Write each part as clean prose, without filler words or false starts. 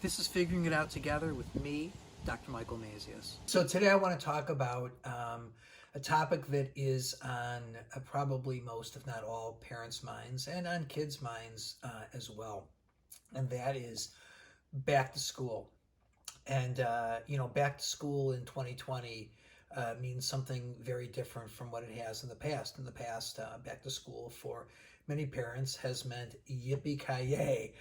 This is Figuring It Out Together with me, Dr. Michael Mazius. So today I want to talk about a topic that is on probably most, if not all, parents' minds and on kids' minds as well. And that is back to school. And, back to school in 2020 means something very different from what it has in the past. In the past, back to school for many parents has meant yippee-ki-yay.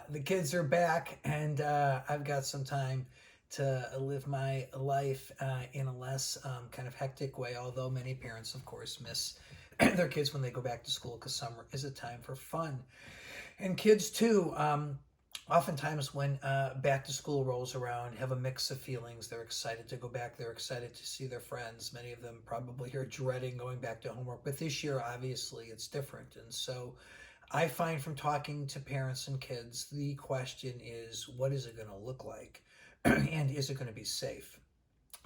The kids are back, and I've got some time to live my life in a less kind of hectic way, although many parents, of course, miss their kids when they go back to school because summer is a time for fun. And kids, too, oftentimes when back to school rolls around, have a mix of feelings. They're excited to go back. They're excited to see their friends. Many of them probably are dreading going back to homework. But this year, obviously, it's different. And so I find from talking to parents and kids, the question is, what is it going to look like? And is it going to be safe?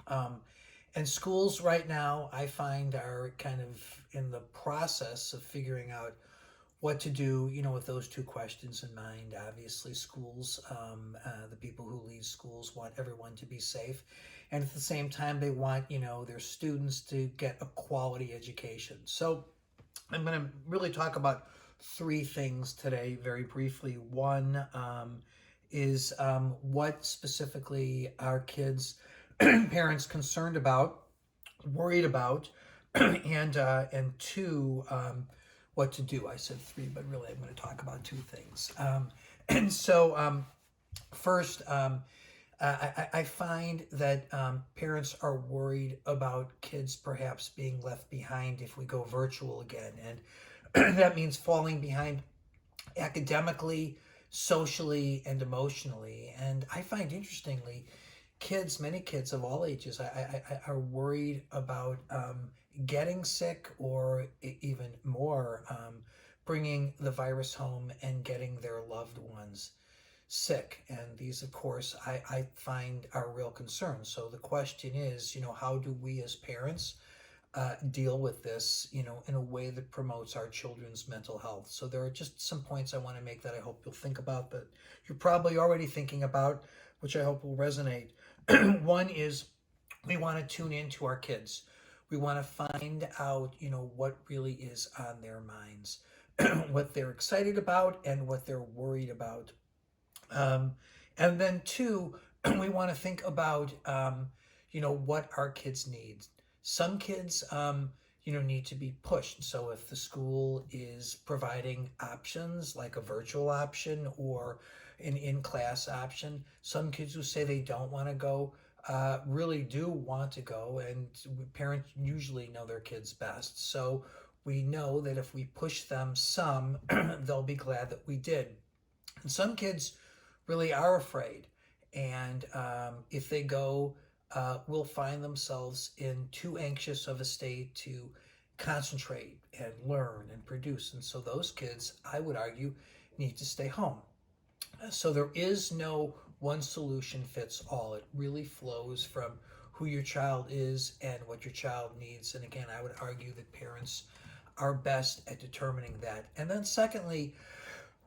And schools right now, I find, are kind of in the process of figuring out what to do, with those two questions in mind. Obviously, schools, the people who lead schools want everyone to be safe. And at the same time, they want, their students to get a quality education. So I'm going to really talk about three things today very briefly. One is what specifically are kids, parents concerned about, worried about, and two, what to do. I said three, but really I'm going to talk about two things. First, I find that parents are worried about kids perhaps being left behind if we go virtual again. And that means falling behind academically, socially, and emotionally. And I find, interestingly, many kids of all ages are worried about getting sick, or even more, bringing the virus home and getting their loved ones sick. And these, of course, I find are real concerns. So the question is, how do we as parents deal with this, in a way that promotes our children's mental health? So there are just some points I want to make that I hope you'll think about, that you're probably already thinking about, which I hope will resonate. One is, we want to tune into our kids. We want to find out, what really is on their minds, what they're excited about and what they're worried about. And then two, we want to think about, what our kids need. Some kids, need to be pushed. So if the school is providing options like a virtual option or an in-class option, some kids who say they don't want to go really do want to go, and parents usually know their kids best. So we know that if we push them some, they'll be glad that we did. And some kids really are afraid, and if they go, will find themselves in too anxious of a state to concentrate and learn and produce. And so those kids, I would argue, need to stay home. So there is no one solution fits all. It really flows from who your child is and what your child needs. And again, I would argue that parents are best at determining that. And then secondly,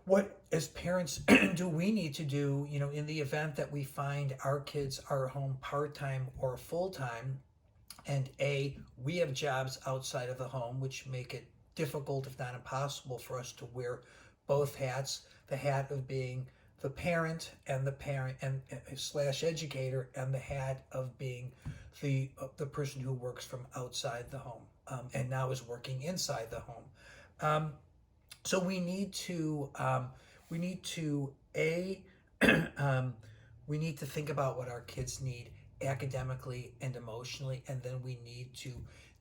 what as parents do we need to do, in the event that we find our kids are home part-time or full-time, and we have jobs outside of the home, which make it difficult, if not impossible, for us to wear both hats, the hat of being the parent and slash educator, and the hat of being the person who works from outside the home, and now is working inside the home. So we need to we need to think about what our kids need academically and emotionally, and then we need to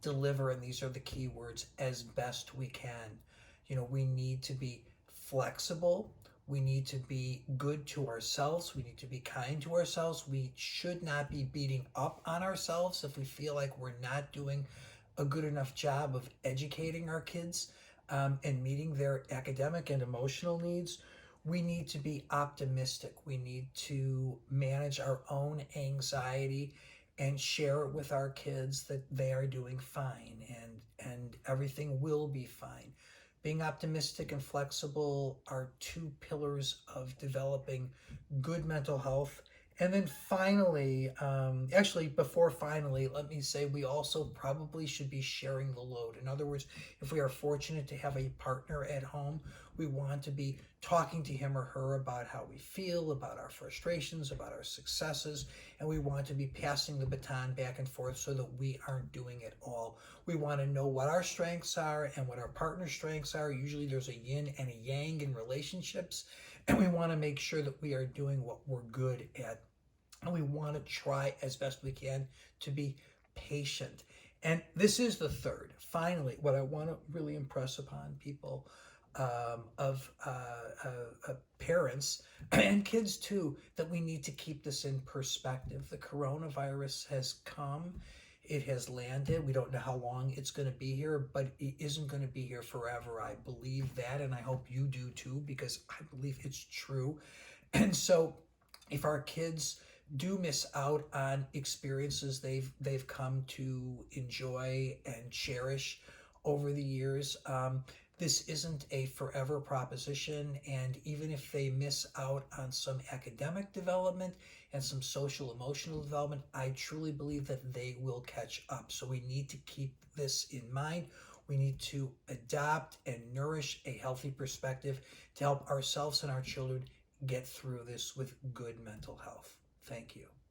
deliver, and these are the key words, as best we can. We need to be flexible. We need to be good to ourselves. We need to be kind to ourselves. We should not be beating up on ourselves if we feel like we're not doing a good enough job of educating our kids and meeting their academic and emotional needs. We need to be optimistic. We need to manage our own anxiety and share it with our kids that they are doing fine, and everything will be fine. Being optimistic and flexible are two pillars of developing good mental health. And then finally, actually, before finally, let me say we also probably should be sharing the load. In other words, if we are fortunate to have a partner at home, we want to be talking to him or her about how we feel, about our frustrations, about our successes, and we want to be passing the baton back and forth so that we aren't doing it all. We want to know what our strengths are and what our partner's strengths are. Usually there's a yin and a yang in relationships, and we want to make sure that we are doing what we're good at. And we want to try as best we can to be patient. And this is the third. Finally, what I want to really impress upon people of parents and kids too, that we need to keep this in perspective. The coronavirus has come, it has landed. We don't know how long it's going to be here, but it isn't going to be here forever. I believe that, and I hope you do too, because I believe it's true. And so if our kids do miss out on experiences they've come to enjoy and cherish over the years, this isn't a forever proposition, and even if they miss out on some academic development and some social emotional development, I truly believe that they will catch up. So we need to keep this in mind. We need to adopt and nourish a healthy perspective to help ourselves and our children get through this with good mental health. Thank you.